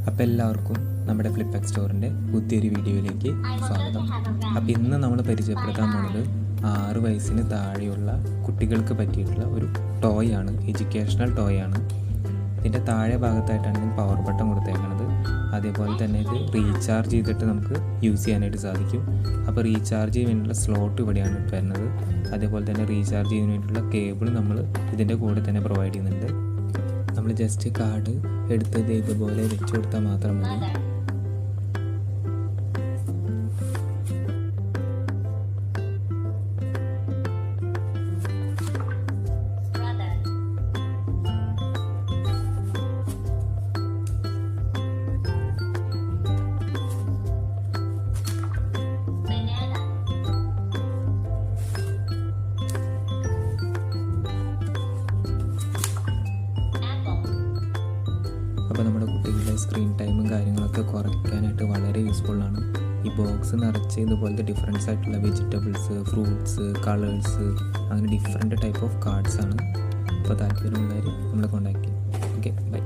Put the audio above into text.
അപ്പോൾ എല്ലാവർക്കും നമ്മുടെ ഫ്ലിപ്കാർട്ട് സ്റ്റോറിൻ്റെ പുതിയൊരു വീഡിയോയിലേക്ക് സ്വാഗതം. അപ്പോൾ ഇന്ന് നമ്മൾ പരിചയപ്പെടുത്താൻ പോകുന്നത് 6 വയസ്സിന് താഴെയുള്ള കുട്ടികൾക്ക് പറ്റിയിട്ടുള്ള ഒരു ടോയ് ആണ്, എഡ്യൂക്കേഷണൽ ടോയ് ആണ്. ഇതിൻ്റെ താഴെ ഭാഗത്തായിട്ടാണ് ഇതിന് പവർ ബട്ടൺ കൊടുത്തേക്കുന്നത്. അതേപോലെ തന്നെ ഇത് റീചാർജ് ചെയ്തിട്ട് നമുക്ക് യൂസ് ചെയ്യാനായിട്ട് സാധിക്കും. അപ്പോൾ റീചാർജ് ചെയ്യാൻ വേണ്ടിയുള്ള സ്ലോട്ട് ഇവിടെയാണ് വരുന്നത്. അതേപോലെ തന്നെ റീചാർജ് ചെയ്യാൻ വേണ്ടിയിട്ടുള്ള കേബിൾ നമ്മൾ ഇതിൻ്റെ കൂടെ തന്നെ പ്രൊവൈഡ് ചെയ്യുന്നുണ്ട്. നമ്മൾ ജസ്റ്റ് കാർഡ് എടുത്തത് ഇതുപോലെ വെച്ച് കൊടുത്താൽ മാത്രം മതി. അപ്പോൾ നമ്മുടെ കുട്ടികളുടെ സ്ക്രീൻ ടൈമും കാര്യങ്ങളൊക്കെ കുറയ്ക്കാനായിട്ട് വളരെ യൂസ്ഫുള്ളാണ്. ഈ ബോക്സ് നിറച്ച് ഇതുപോലത്തെ ഡിഫറൻസ് ആയിട്ടുള്ള വെജിറ്റബിൾസ്, ഫ്രൂട്ട്സ്, കളേഴ്സ്, അങ്ങനെ ഡിഫറെൻറ്റ് ടൈപ്പ് ഓഫ് കാർഡ്സാണ്. അപ്പോൾ താല്പര്യമുള്ളവർ നമ്മളെ കോൺടാക്ട് ചെയ്യും. Okay, by.